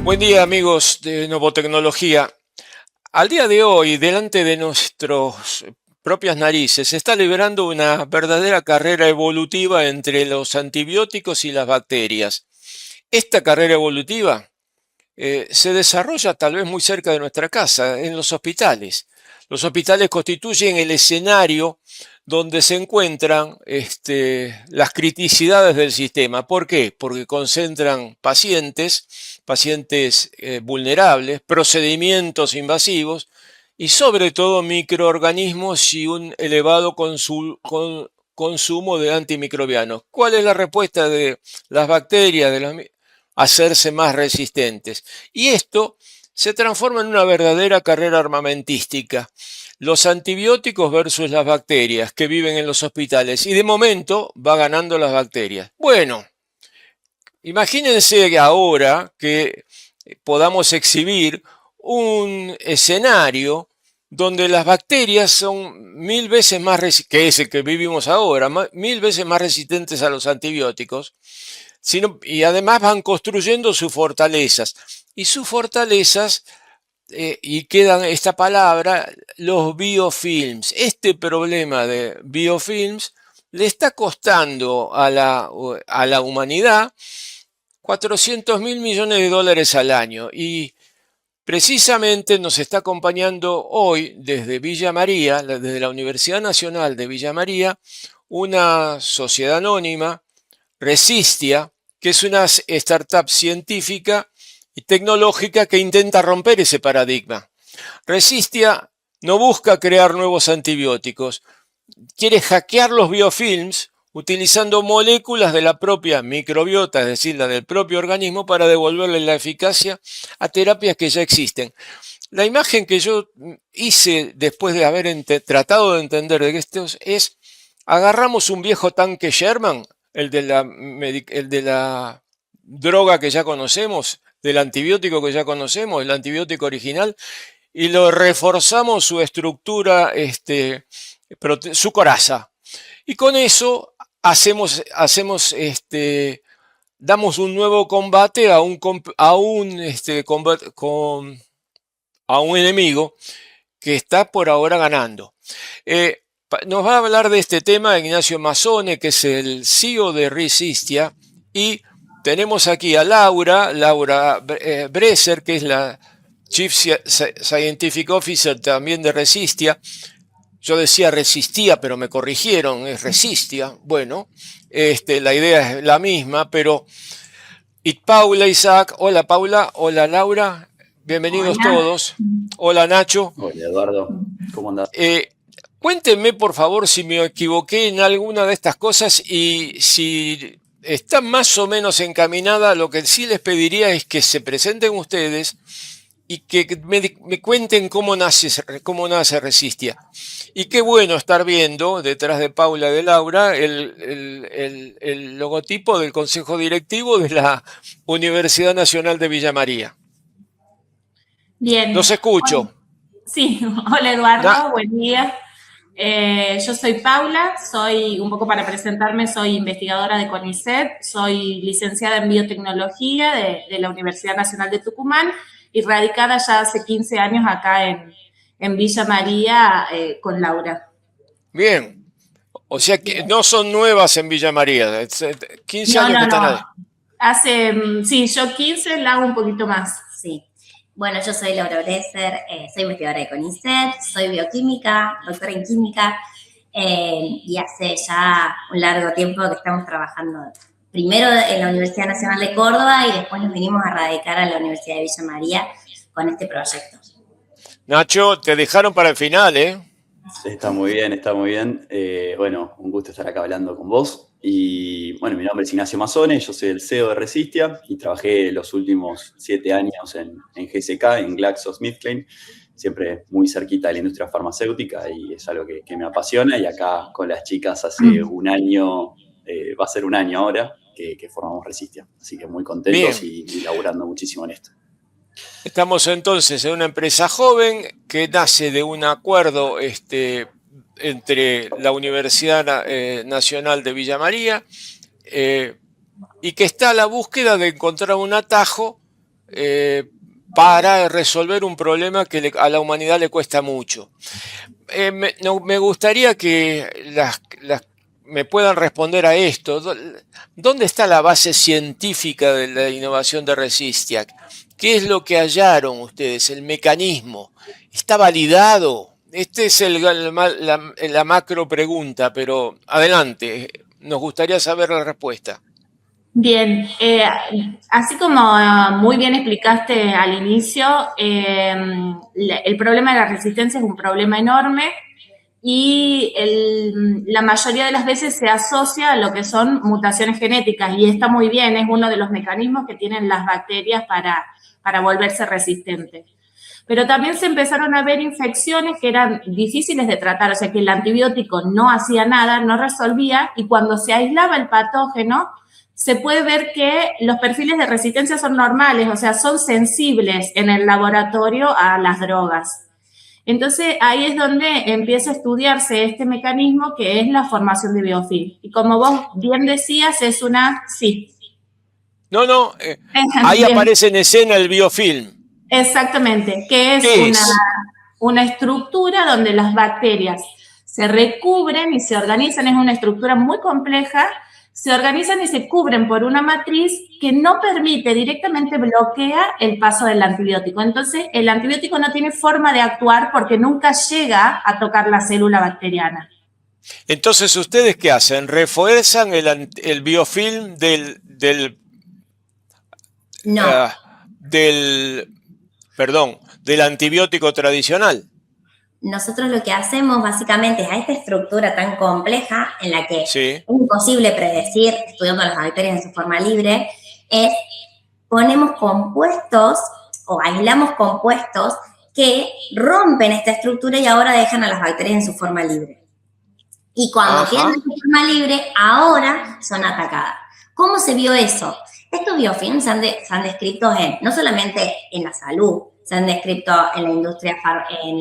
Buen día amigos de Novotecnología. Al día de hoy, delante de nuestras propias narices, se está librando una verdadera carrera evolutiva entre los antibióticos y las bacterias. Esta carrera evolutiva se desarrolla tal vez muy cerca de nuestra casa, en los hospitales. Los hospitales constituyen el escenario donde se encuentran las criticidades del sistema. ¿Por qué? Porque concentran pacientes vulnerables, procedimientos invasivos y sobre todo microorganismos y un elevado consumo de antimicrobianos. ¿Cuál es la respuesta de las bacterias, hacerse más resistentes? Y esto se transforma en una verdadera carrera armamentística. Los antibióticos versus las bacterias que viven en los hospitales. Y de momento va ganando las bacterias. Bueno, imagínense ahora que podamos exhibir un escenario donde las bacterias son 1000 veces más que es el que vivimos ahora, 1000 veces más resistentes a los antibióticos, y además van construyendo sus fortalezas. Y sus fortalezas, y quedan esta palabra, los biofilms. Este problema de biofilms le está costando a la humanidad 400.000 millones de dólares al año. Y precisamente nos está acompañando hoy desde Villa María, desde la Universidad Nacional de Villa María, una sociedad anónima, Resistia, que es una startup científica y tecnológica que intenta romper ese paradigma. Resistia no busca crear nuevos antibióticos, quiere hackear los biofilms utilizando moléculas de la propia microbiota, es decir, la del propio organismo, para devolverle la eficacia a terapias que ya existen. La imagen que yo hice después de haber tratado de entender de esto es: agarramos un viejo tanque Sherman, el de la droga que ya conocemos, del antibiótico que ya conocemos, el antibiótico original, y lo reforzamos su estructura, su coraza. Y con eso damos un nuevo combate a un enemigo que está por ahora ganando. Nos va a hablar de este tema Ignacio Mazzone, que es el CEO de Resistia, y tenemos aquí a Laura Bresser, que es la Chief Scientific Officer también de Resistia. Yo decía Resistía, pero me corrigieron, es Resistia. Bueno, la idea es la misma, pero... Y Paula Isaac, hola Paula, hola Laura, bienvenidos Hola. todos. Hola Nacho. Hola Eduardo, ¿cómo andás? Cuéntenme por favor si me equivoqué en alguna de estas cosas y si está más o menos encaminada. Lo que sí les pediría es que se presenten ustedes y que me cuenten cómo nace Resistia. Y qué bueno estar viendo detrás de Paula y de Laura el logotipo del Consejo Directivo de la Universidad Nacional de Villa María. Bien. Los escucho. Sí, hola Eduardo, buen día. Yo soy Paula, soy, un poco para presentarme, soy investigadora de CONICET, soy licenciada en biotecnología de la Universidad Nacional de Tucumán y radicada ya hace 15 años acá en Villa María con Laura. Bien. O sea que Bien. no son nuevas en Villa María, 15 No, años que no, están no. ahí. Hace, sí, yo 15, la hago un poquito más. Sí. Bueno, yo soy Laura Bresser, soy investigadora de CONICET, soy bioquímica, doctora en química, y hace ya un largo tiempo que estamos trabajando primero en la Universidad Nacional de Córdoba y después nos vinimos a radicar a la Universidad de Villa María con este proyecto. Nacho, te dejaron para el final, ¿eh? Está muy bien, está muy bien. Bueno, un gusto estar acá hablando con vos. Y bueno, mi nombre es Ignacio Mazzone, yo soy el CEO de Resistia y trabajé los últimos 7 años en GSK, en GlaxoSmithKline, siempre muy cerquita de la industria farmacéutica y es algo que me apasiona. Y acá con las chicas hace un año, va a ser un año ahora que formamos Resistia. Así que muy contentos Bien. y laburando muchísimo en esto. Estamos entonces en una empresa joven que nace de un acuerdo entre la Universidad Nacional de Villa María y que está a la búsqueda de encontrar un atajo para resolver un problema que a la humanidad le cuesta mucho. Me gustaría que me puedan responder a esto. ¿Dónde está la base científica de la innovación de Resistiac? ¿Qué es lo que hallaron ustedes? ¿El mecanismo? ¿Está validado? Esta es la macro pregunta, pero adelante, nos gustaría saber la respuesta. Bien, así como muy bien explicaste al inicio, el problema de la resistencia es un problema enorme y la mayoría de las veces se asocia a lo que son mutaciones genéticas y está muy bien, es uno de los mecanismos que tienen las bacterias para volverse resistentes. Pero también se empezaron a ver infecciones que eran difíciles de tratar, o sea que el antibiótico no hacía nada, no resolvía, y cuando se aislaba el patógeno, se puede ver que los perfiles de resistencia son normales, o sea, son sensibles en el laboratorio a las drogas. Entonces, ahí es donde empieza a estudiarse este mecanismo que es la formación de biofilm. Y como vos bien decías, es una... Sí. No, ahí aparece en escena el biofilm. Exactamente, que es una estructura donde las bacterias se recubren y se organizan, es una estructura muy compleja, se organizan y se cubren por una matriz que no permite, directamente bloquea el paso del antibiótico. Entonces, el antibiótico no tiene forma de actuar porque nunca llega a tocar la célula bacteriana. Entonces, ¿ustedes qué hacen? ¿Refuerzan el biofilm del antibiótico tradicional? Nosotros lo que hacemos básicamente es a esta estructura tan compleja en la que es imposible predecir, estudiando las bacterias en su forma libre, es ponemos compuestos o aislamos compuestos que rompen esta estructura y ahora dejan a las bacterias en su forma libre. Y cuando quedan en su forma libre, ahora son atacadas. ¿Cómo se vio eso? Estos biofilms se han descrito no solamente en la salud, se han descrito en la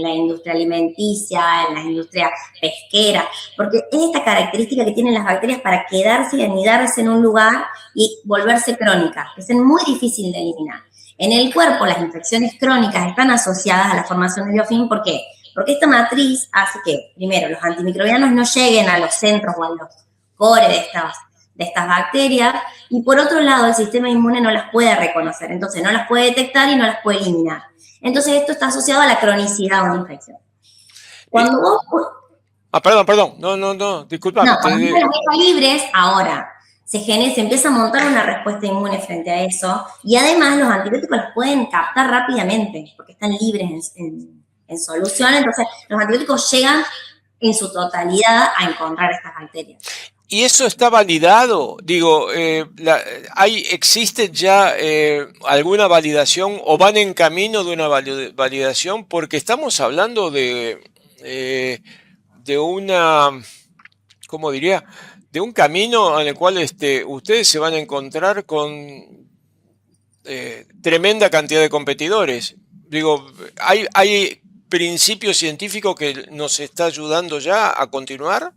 industria alimenticia, en la industria pesquera, porque es esta característica que tienen las bacterias para quedarse y anidarse en un lugar y volverse crónicas, que es muy difícil de eliminar. En el cuerpo, las infecciones crónicas están asociadas a la formación de biofilm. ¿Por qué? Porque esta matriz hace que, primero, los antimicrobianos no lleguen a los centros o a los cores de estas bacterias, y por otro lado, el sistema inmune no las puede reconocer, entonces no las puede detectar y no las puede eliminar. Entonces, esto está asociado a la cronicidad de una infección. Cuando vos... Perdón. No, disculpa. No, cuando están libres, ahora se empieza a montar una respuesta inmune frente a eso, y además los antibióticos los pueden captar rápidamente, porque están libres en solución, entonces los antibióticos llegan en su totalidad a encontrar estas bacterias. ¿Y eso está validado? Digo, ¿existe ya alguna validación o van en camino de una validación? Porque estamos hablando de una, ¿cómo diría? De un camino en el cual ustedes se van a encontrar con tremenda cantidad de competidores. Digo, ¿hay principio científico que nos está ayudando ya a continuar?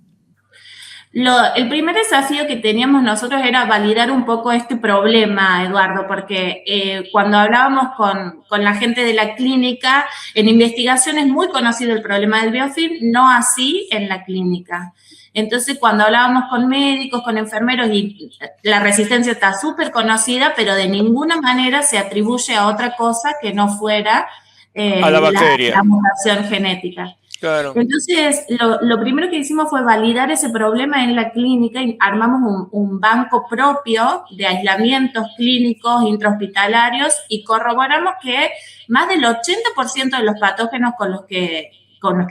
El primer desafío que teníamos nosotros era validar un poco este problema, Eduardo, porque cuando hablábamos con la gente de la clínica, en investigación es muy conocido el problema del biofilm, no así en la clínica. Entonces, cuando hablábamos con médicos, con enfermeros, y la resistencia está súper conocida, pero de ninguna manera se atribuye a otra cosa que no fuera a la bacteria, la mutación genética. Claro. Entonces, lo primero que hicimos fue validar ese problema en la clínica y armamos un banco propio de aislamientos clínicos intrahospitalarios y corroboramos que más del 80% de los patógenos con los que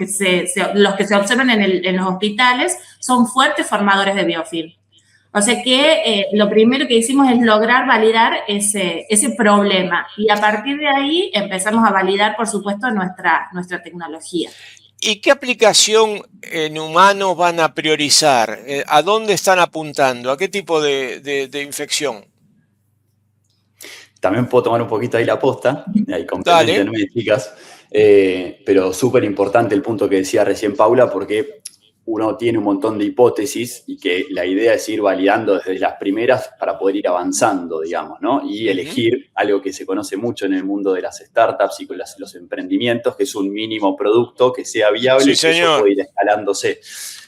se observan en los hospitales son fuertes formadores de biofilm. O sea que lo primero que hicimos es lograr validar ese problema y a partir de ahí empezamos a validar, por supuesto, nuestra tecnología. ¿Y qué aplicación en humanos van a priorizar? ¿A dónde están apuntando? ¿A qué tipo de infección? También puedo tomar un poquito ahí la posta, ahí completamente no me explicas, pero súper importante el punto que decía recién Paula, porque uno tiene un montón de hipótesis y que la idea es ir validando desde las primeras para poder ir avanzando, digamos, ¿no? Y elegir algo que se conoce mucho en el mundo de las startups y con los emprendimientos, que es un mínimo producto que sea viable y que eso puede ir escalándose.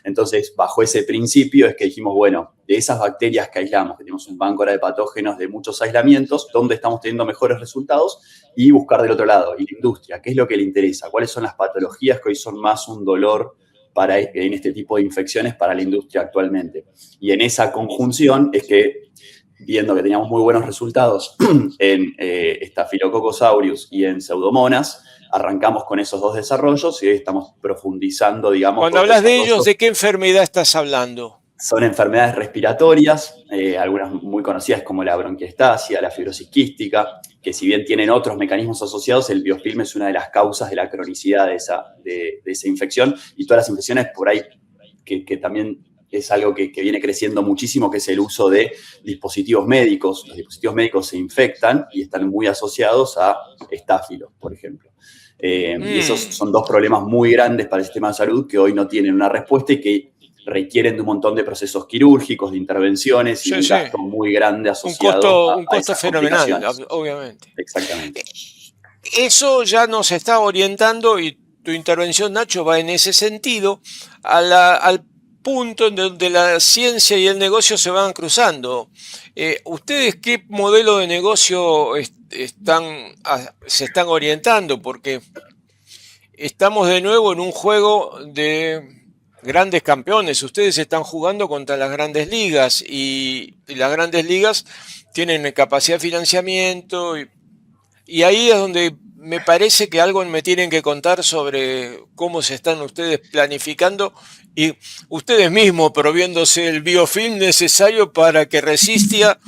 Entonces, bajo ese principio es que dijimos, bueno, de esas bacterias que aislamos, que tenemos un banco ahora de patógenos de muchos aislamientos, ¿dónde estamos teniendo mejores resultados? Y buscar del otro lado, y la industria, ¿qué es lo que le interesa? ¿Cuáles son las patologías que hoy son más un dolor en este tipo de infecciones para la industria actualmente? Y en esa conjunción es que, viendo que teníamos muy buenos resultados en Staphylococcus aureus y en Pseudomonas, arrancamos con esos dos desarrollos y hoy estamos profundizando, digamos. Cuando hablas de ellos, ¿de qué enfermedad estás hablando? Son enfermedades respiratorias, algunas muy conocidas como la bronquiectasia, la fibrosis quística, que si bien tienen otros mecanismos asociados, el biofilm es una de las causas de la cronicidad de esa infección, y todas las infecciones por ahí, que también es algo que viene creciendo muchísimo, que es el uso de dispositivos médicos. Los dispositivos médicos se infectan y están muy asociados a estáfilos, por ejemplo. Y esos son dos problemas muy grandes para el sistema de salud que hoy no tienen una respuesta y que requieren de un montón de procesos quirúrgicos, de intervenciones y un gasto muy grande asociado un costo fenomenal, obviamente. Exactamente. Eso ya nos está orientando, y tu intervención, Nacho, va en ese sentido, al punto en donde la ciencia y el negocio se van cruzando. ¿Ustedes qué modelo de negocio se están orientando? Porque estamos de nuevo en un juego de grandes campeones. Ustedes están jugando contra las grandes ligas y las grandes ligas tienen capacidad de financiamiento y ahí es donde me parece que algo me tienen que contar sobre cómo se están ustedes planificando y ustedes mismos proviéndose el biofilm necesario para que resista.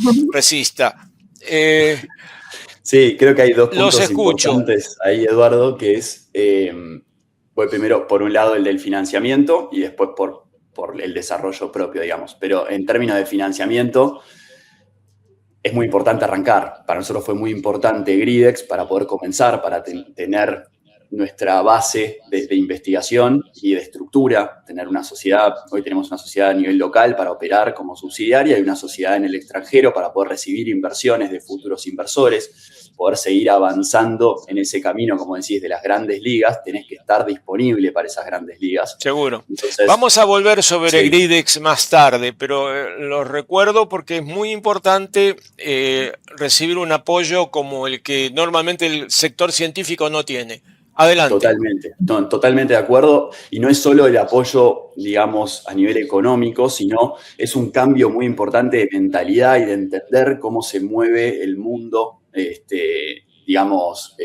Sí, creo que hay dos puntos importantes ahí, Eduardo, que es, voy primero por un lado el del financiamiento y después por el desarrollo propio, digamos. Pero en términos de financiamiento, es muy importante arrancar. Para nosotros fue muy importante Gridex para poder comenzar, para tener nuestra base de investigación y de estructura, tener una sociedad. Hoy tenemos una sociedad a nivel local para operar como subsidiaria y una sociedad en el extranjero para poder recibir inversiones de futuros inversores, poder seguir avanzando en ese camino, como decís, de las grandes ligas. Tenés que estar disponible para esas grandes ligas. Seguro. Entonces, vamos a volver sobre Gridex más tarde, pero lo recuerdo porque es muy importante recibir un apoyo como el que normalmente el sector científico no tiene. Adelante. Totalmente de acuerdo. Y no es solo el apoyo, digamos, a nivel económico, sino es un cambio muy importante de mentalidad y de entender cómo se mueve el mundo, digamos,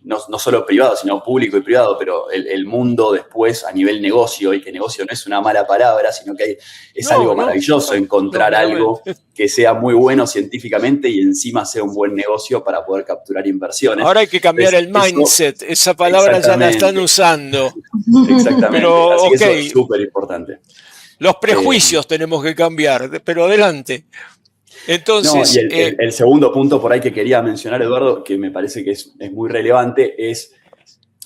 no solo privado, sino público y privado, pero el mundo después a nivel negocio, y que negocio no es una mala palabra, sino que es algo maravilloso encontrar algo que sea muy bueno científicamente y encima sea un buen negocio para poder capturar inversiones. Ahora hay que cambiar el mindset, esa palabra ya la están usando. Exactamente, pero, así que eso es súper importante. Los prejuicios tenemos que cambiar, pero adelante. Entonces, el segundo punto por ahí que quería mencionar, Eduardo, que me parece que es muy relevante, es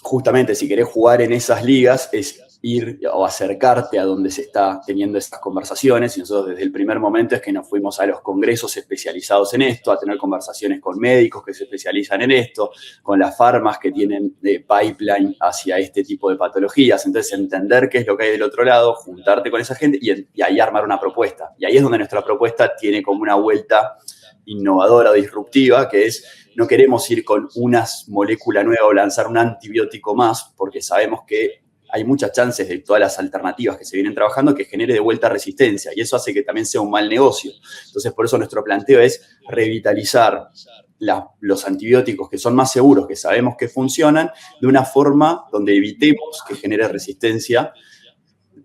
justamente si querés jugar en esas ligas, es ir o acercarte a donde se está teniendo estas conversaciones. Y nosotros desde el primer momento es que nos fuimos a los congresos especializados en esto, a tener conversaciones con médicos que se especializan en esto, con las farmas que tienen pipeline hacia este tipo de patologías. Entonces, entender qué es lo que hay del otro lado, juntarte con esa gente y ahí armar una propuesta. Y ahí es donde nuestra propuesta tiene como una vuelta innovadora o disruptiva, que es: no queremos ir con una molécula nueva o lanzar un antibiótico más, porque sabemos que hay muchas chances de todas las alternativas que se vienen trabajando que genere de vuelta resistencia, y eso hace que también sea un mal negocio. Entonces, por eso nuestro planteo es revitalizar los antibióticos que son más seguros, que sabemos que funcionan, de una forma donde evitemos que genere resistencia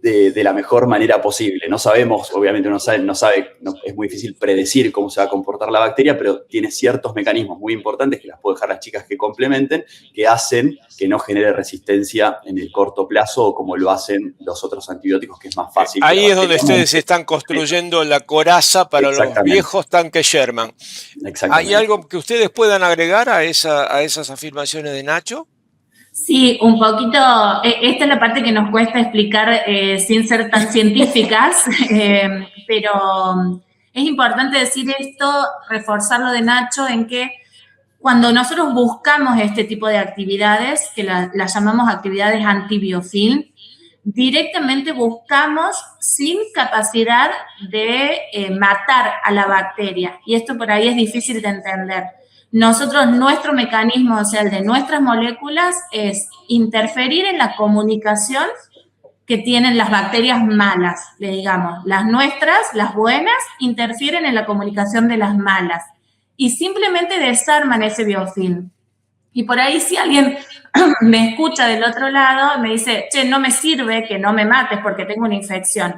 de la mejor manera posible. No sabemos, obviamente no es muy difícil predecir cómo se va a comportar la bacteria, pero tiene ciertos mecanismos muy importantes que las puedo dejar las chicas que complementen, que hacen que no genere resistencia en el corto plazo, o como lo hacen los otros antibióticos, que es más fácil. Ahí es donde ustedes están construyendo la coraza para los viejos tanques Sherman. ¿Hay algo que ustedes puedan agregar a esas afirmaciones de Nacho? Sí, un poquito, esta es la parte que nos cuesta explicar sin ser tan científicas, pero es importante decir esto, reforzarlo de Nacho, en que cuando nosotros buscamos este tipo de actividades, que las llamamos actividades anti-biofilm, directamente buscamos sin capacidad de matar a la bacteria. Y esto por ahí es difícil de entender. Nosotros, nuestro mecanismo, o sea, el de nuestras moléculas, es interferir en la comunicación que tienen las bacterias malas, le digamos. Las nuestras, las buenas, interfieren en la comunicación de las malas y simplemente desarman ese biofilm. Y por ahí si alguien me escucha del otro lado, me dice, che, no me sirve que no me mates porque tengo una infección.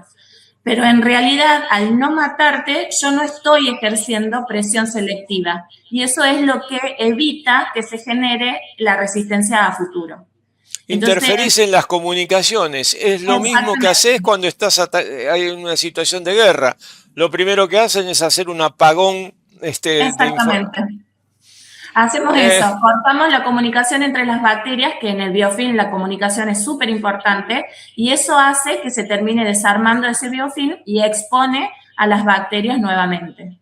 Pero en realidad, al no matarte, yo no estoy ejerciendo presión selectiva. Y eso es lo que evita que se genere la resistencia a futuro. Interferís en las comunicaciones. Es lo mismo que haces cuando hay una situación de guerra. Lo primero que hacen es hacer un apagón exactamente. Hacemos eso, cortamos la comunicación entre las bacterias, que en el biofilm la comunicación es súper importante, y eso hace que se termine desarmando ese biofilm y expone a las bacterias nuevamente.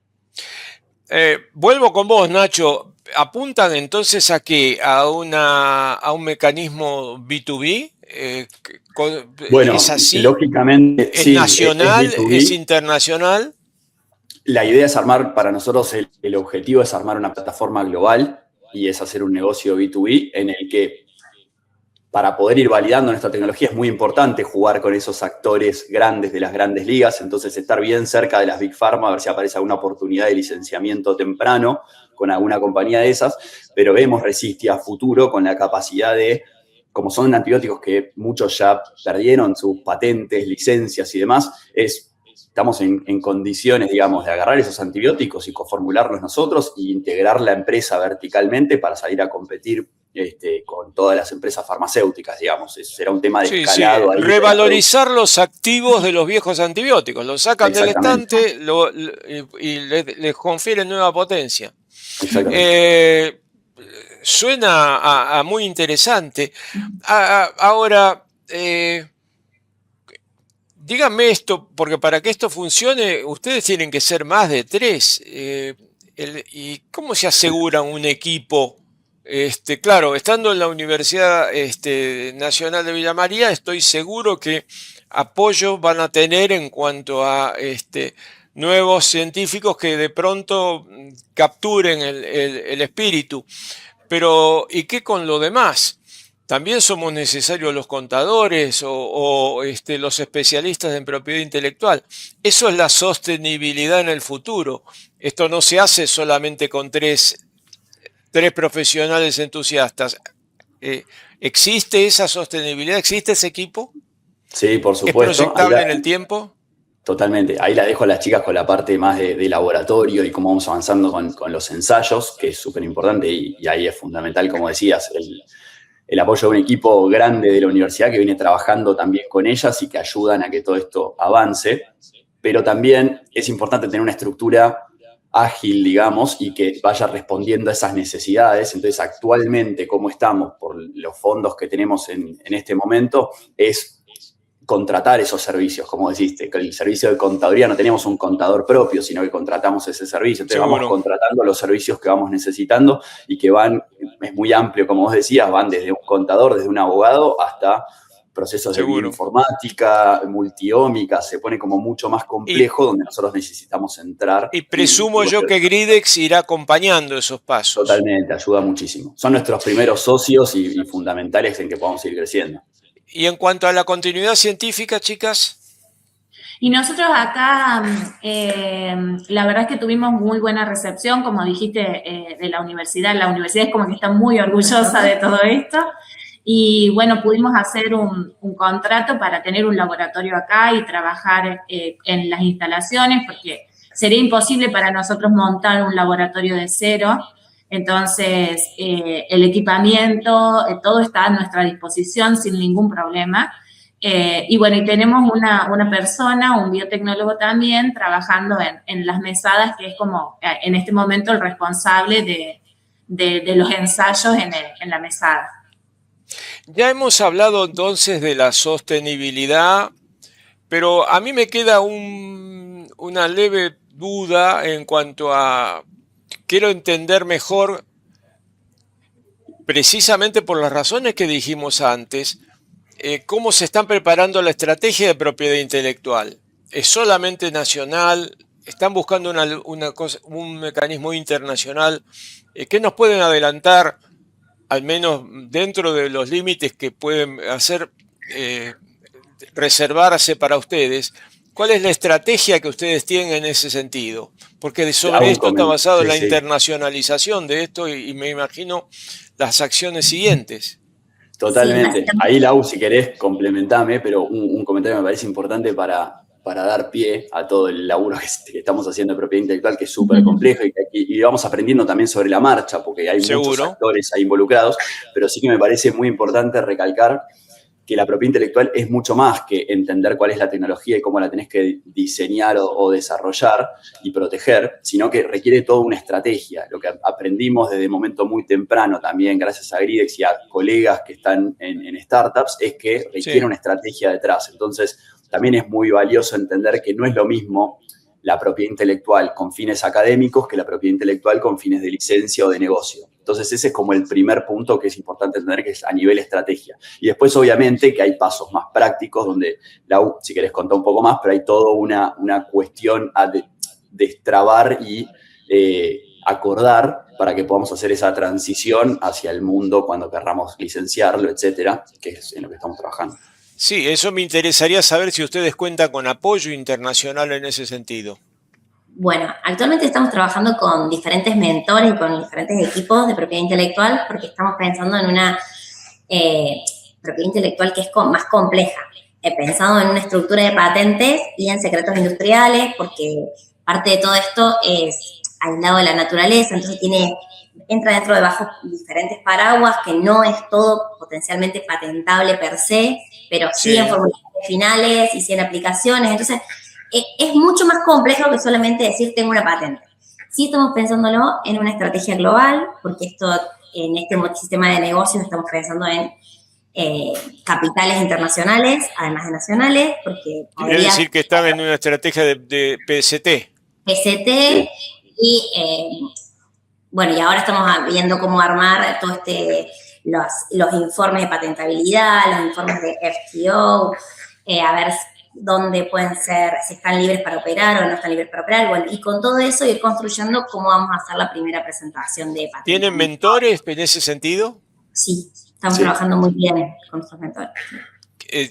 Vuelvo con vos, Nacho. ¿Apuntan entonces a qué? ¿A un mecanismo B2B? Bueno, ¿es así? Lógicamente, ¿Es sí, nacional? B2B. ¿Es internacional? La idea es armar, para nosotros el objetivo es armar una plataforma global y es hacer un negocio B2B en el que para poder ir validando nuestra tecnología es muy importante jugar con esos actores grandes de las grandes ligas, entonces estar bien cerca de las Big Pharma, a ver si aparece alguna oportunidad de licenciamiento temprano con alguna compañía de esas, pero vemos Resistia a futuro con la capacidad de, como son antibióticos que muchos ya perdieron sus patentes, licencias y demás, estamos en condiciones, digamos, de agarrar esos antibióticos y coformularlos nosotros e integrar la empresa verticalmente para salir a competir con todas las empresas farmacéuticas, digamos. Será un tema de escalado. Sí. Ahí revalorizar los activos de los viejos antibióticos. Los sacan del estante y les confieren nueva potencia. Suena a muy interesante. Ahora, díganme esto, porque para que esto funcione, ustedes tienen que ser más de 3. ¿Y cómo se asegura un equipo? Claro, estando en la Universidad Nacional de Villa María, estoy seguro que apoyo van a tener en cuanto a nuevos científicos que de pronto capturen el espíritu. Pero, ¿y qué con lo demás? ¿También somos necesarios los contadores o los especialistas en propiedad intelectual? Eso es la sostenibilidad en el futuro. Esto no se hace solamente con tres profesionales entusiastas. ¿Existe esa sostenibilidad? ¿Existe ese equipo? Sí, por supuesto. ¿Es proyectable en el tiempo? Totalmente. Ahí la dejo a las chicas con la parte más de laboratorio y cómo vamos avanzando con los ensayos, que es súper importante y ahí es fundamental, como decías, el apoyo de un equipo grande de la universidad que viene trabajando también con ellas y que ayudan a que todo esto avance. Pero también es importante tener una estructura ágil, digamos, y que vaya respondiendo a esas necesidades. Entonces, actualmente, como estamos, por los fondos que tenemos en este momento, es contratar esos servicios, como deciste, que el servicio de contaduría no tenemos un contador propio, sino que contratamos ese servicio. Entonces vamos contratando los servicios que vamos necesitando y que van, es muy amplio, como vos decías, van desde un contador, desde un abogado, hasta procesos de bioinformática, multiómica, se pone como mucho más complejo donde nosotros necesitamos entrar. Y presumo yo que Gridex irá acompañando esos pasos. Totalmente, ayuda muchísimo. Son nuestros primeros socios y fundamentales en que podamos ir creciendo. Y en cuanto a la continuidad científica, chicas. Y nosotros acá, la verdad es que tuvimos muy buena recepción, como dijiste, de la universidad. La universidad es como que está muy orgullosa de todo esto. Y bueno, pudimos hacer un contrato para tener un laboratorio acá y trabajar en las instalaciones, porque sería imposible para nosotros montar un laboratorio de cero. Entonces, el equipamiento, todo está a nuestra disposición sin ningún problema. Y bueno, y tenemos una persona, un biotecnólogo también, trabajando en las mesadas, que es como en este momento el responsable de los ensayos en la mesada. Ya hemos hablado entonces de la sostenibilidad, pero a mí me queda una leve duda en cuanto a... Quiero entender mejor, precisamente por las razones que dijimos antes, cómo se están preparando la estrategia de propiedad intelectual. ¿Es solamente nacional? ¿Están buscando un mecanismo internacional? ¿Qué nos pueden adelantar, al menos dentro de los límites que pueden hacer reservarse para ustedes? ¿Cuál es la estrategia que ustedes tienen en ese sentido? Porque sobre esto está basado la internacionalización de esto y me imagino las acciones siguientes. Totalmente. Sí, ahí, Lau, si querés, complementame, pero un comentario me parece importante para dar pie a todo el laburo que estamos haciendo de propiedad intelectual, que es súper complejo y vamos aprendiendo también sobre la marcha, porque hay muchos actores ahí involucrados, pero sí que me parece muy importante recalcar que la propiedad intelectual es mucho más que entender cuál es la tecnología y cómo la tenés que diseñar o desarrollar y proteger, sino que requiere toda una estrategia. Lo que aprendimos desde un momento muy temprano también, gracias a Gridex y a colegas que están en startups, es que requiere una estrategia detrás. Entonces, también es muy valioso entender que no es lo mismo la propiedad intelectual con fines académicos que la propiedad intelectual con fines de licencia o de negocio. Entonces, ese es como el primer punto que es importante entender, que es a nivel estrategia. Y después, obviamente, que hay pasos más prácticos donde, Lau, si querés contar un poco más, pero hay toda una cuestión a destrabar y acordar para que podamos hacer esa transición hacia el mundo cuando querramos licenciarlo, etcétera, que es en lo que estamos trabajando. Sí, eso me interesaría saber si ustedes cuentan con apoyo internacional en ese sentido. Bueno, actualmente estamos trabajando con diferentes mentores y con diferentes equipos de propiedad intelectual porque estamos pensando en una propiedad intelectual que es más compleja. He pensado en una estructura de patentes y en secretos industriales porque parte de todo esto es aislado de la naturaleza, entonces entra dentro de bajo diferentes paraguas que no es todo potencialmente patentable per se, pero sí en formulaciones finales y sí en aplicaciones, entonces es mucho más complejo que solamente decir tengo una patente. Sí estamos pensándolo en una estrategia global, porque en este sistema de negocios estamos pensando en capitales internacionales, además de nacionales, porque podría decir que están en una estrategia de PST. PST y bueno, y ahora estamos viendo cómo armar todo los informes de patentabilidad, los informes de FTO, a ver dónde pueden ser, si están libres para operar o no están libres para operar. Bueno, y con todo eso ir construyendo cómo vamos a hacer la primera presentación de patentes. ¿Tienen mentores en ese sentido? Sí, estamos trabajando muy bien con nuestros mentores.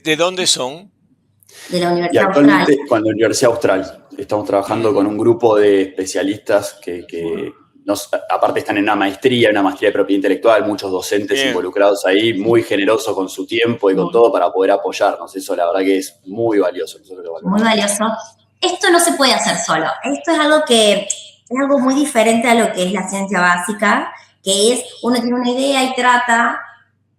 ¿De dónde son? De la Universidad Austral. Y actualmente con la Universidad Austral. Estamos trabajando con un grupo de especialistas que aparte están en una maestría de propiedad intelectual, muchos docentes involucrados ahí, muy generosos con su tiempo y con todo para poder apoyarnos. Eso la verdad que es muy valioso. Muy valioso. Esto no se puede hacer solo. Esto es algo muy diferente a lo que es la ciencia básica, que es uno tiene una idea y trata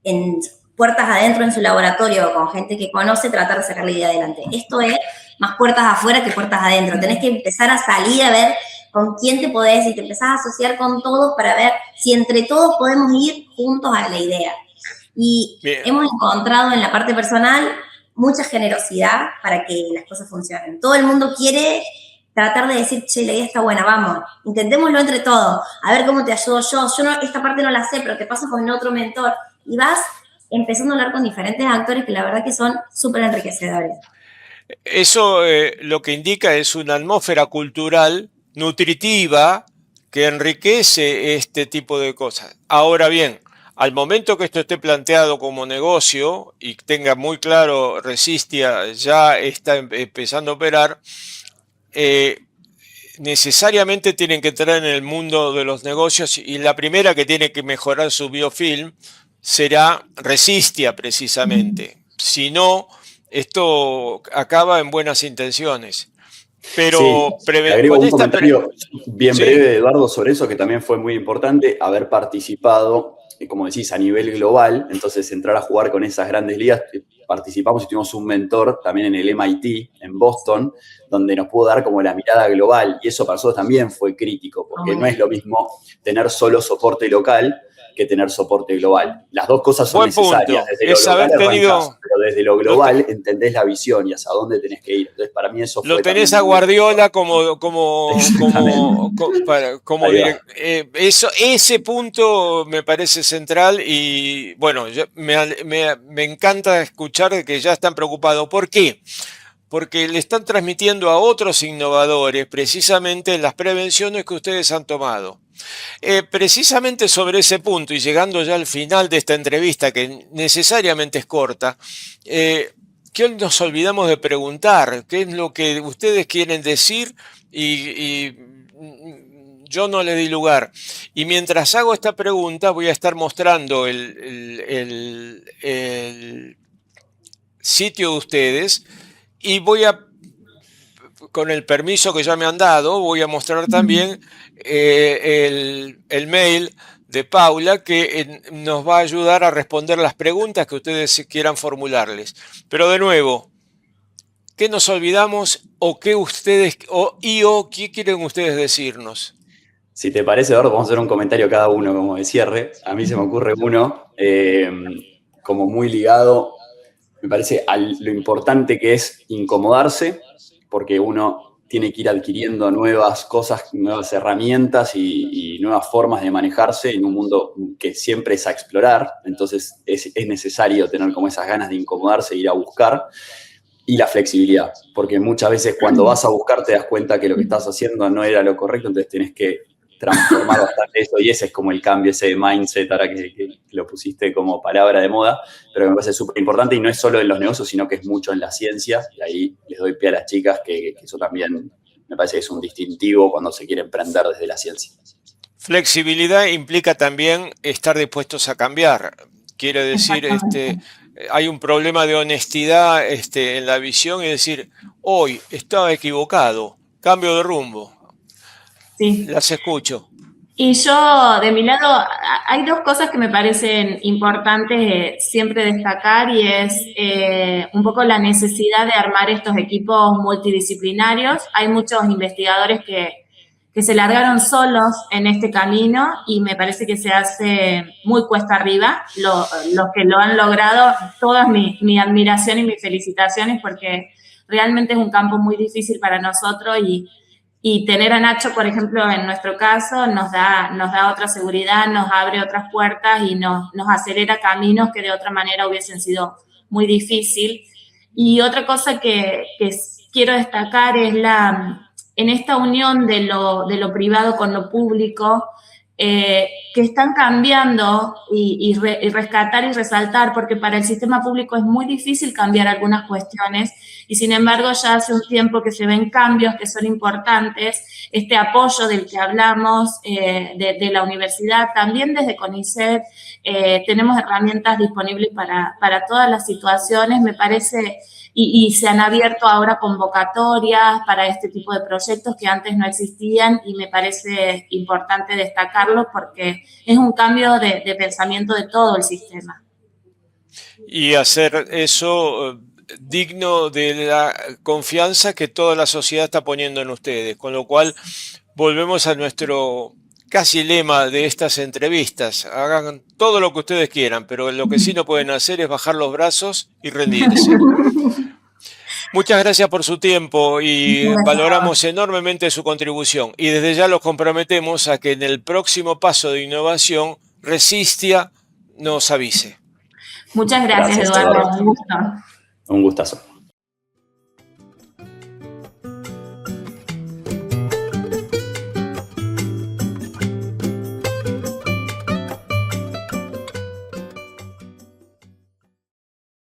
en puertas adentro en su laboratorio con gente que conoce, tratar de sacar la idea adelante. Esto es más puertas afuera que puertas adentro. Tenés que empezar a salir a ver con quién te podés y te empezás a asociar con todos para ver si entre todos podemos ir juntos a la idea. Y hemos encontrado en la parte personal mucha generosidad para que las cosas funcionen. Todo el mundo quiere tratar de decir, che, la idea está buena, vamos, intentémoslo entre todos, a ver cómo te ayudo yo. Yo no, esta parte no la sé, pero te paso con otro mentor. Y vas empezando a hablar con diferentes actores que la verdad que son súper enriquecedores. Eso lo que indica es una atmósfera cultural nutritiva que enriquece este tipo de cosas. Ahora bien, al momento que esto esté planteado como negocio y tenga muy claro Resistia ya está empezando a operar, necesariamente tienen que entrar en el mundo de los negocios y la primera que tiene que mejorar su biofilm será Resistia precisamente. Si no, esto acaba en buenas intenciones. Pero sí, agrego un comentario bien breve de Eduardo sobre eso, que también fue muy importante haber participado, como decís, a nivel global. Entonces, entrar a jugar con esas grandes ligas. Participamos y tuvimos un mentor también en el MIT, en Boston, donde nos pudo dar como la mirada global. Y eso para nosotros también fue crítico, porque no es lo mismo tener solo soporte local que tener soporte global. Las dos cosas son Buen necesarias. punto. Desde lo Es global haber tenido... arrancás, pero desde lo global entendés la visión y hacia dónde tenés que ir. Entonces, para mí eso fue... Lo tenés a Guardiola ese punto me parece central y bueno, me encanta escuchar que ya están preocupados. ¿Por qué? Porque le están transmitiendo a otros innovadores precisamente las prevenciones que ustedes han tomado. Precisamente sobre ese punto y llegando ya al final de esta entrevista que necesariamente es corta, que hoy nos olvidamos de preguntar qué es lo que ustedes quieren decir y yo no le di lugar. Y mientras hago esta pregunta voy a estar mostrando el sitio de ustedes y voy a, con el permiso que ya me han dado, voy a mostrar también el mail de Paula que nos va a ayudar a responder las preguntas que ustedes quieran formularles. Pero de nuevo, ¿qué nos olvidamos o qué ustedes qué quieren ustedes decirnos? Si te parece, Eduardo, vamos a hacer un comentario cada uno como de cierre. A mí se me ocurre uno como muy ligado, me parece, a lo importante que es incomodarse, porque uno tiene que ir adquiriendo nuevas cosas, nuevas herramientas y nuevas formas de manejarse en un mundo que siempre es a explorar. Entonces es necesario tener como esas ganas de incomodarse e ir a buscar. Y la flexibilidad, porque muchas veces cuando vas a buscar te das cuenta que lo que estás haciendo no era lo correcto, entonces tenés que transformar bastante eso, y ese es como el cambio, ese mindset, ahora que lo pusiste como palabra de moda, pero me parece súper importante y no es solo en los negocios, sino que es mucho en la ciencia, y ahí les doy pie a las chicas, que eso también me parece que es un distintivo cuando se quiere emprender desde la ciencia. Flexibilidad implica también estar dispuestos a cambiar, quiere decir, hay un problema de honestidad en la visión y decir, hoy estaba equivocado, cambio de rumbo. Sí. Las escucho. Y yo, de mi lado, hay dos cosas que me parecen importantes siempre destacar y es un poco la necesidad de armar estos equipos multidisciplinarios. Hay muchos investigadores que se largaron solos en este camino y me parece que se hace muy cuesta arriba. Los que lo han logrado, toda mi admiración y mis felicitaciones porque realmente es un campo muy difícil para nosotros y tener a Nacho, por ejemplo, en nuestro caso, nos da otra seguridad, nos abre otras puertas y nos acelera caminos que de otra manera hubiesen sido muy difícil. Y otra cosa que quiero destacar es en esta unión de lo privado con lo público, que están cambiando y rescatar y resaltar, porque para el sistema público es muy difícil cambiar algunas cuestiones y sin embargo ya hace un tiempo que se ven cambios que son importantes, este apoyo del que hablamos de la universidad, también desde CONICET tenemos herramientas disponibles para todas las situaciones, me parece. Y se han abierto ahora convocatorias para este tipo de proyectos que antes no existían y me parece importante destacarlo porque es un cambio de pensamiento de todo el sistema. Y hacer eso digno de la confianza que toda la sociedad está poniendo en ustedes, con lo cual volvemos a nuestro casi lema de estas entrevistas, hagan todo lo que ustedes quieran, pero lo que sí no pueden hacer es bajar los brazos y rendirse. Muchas gracias por su tiempo y valoramos enormemente su contribución y desde ya los comprometemos a que en el próximo paso de innovación Resistia nos avise. Muchas gracias, Eduardo. Un gusto. Un gustazo.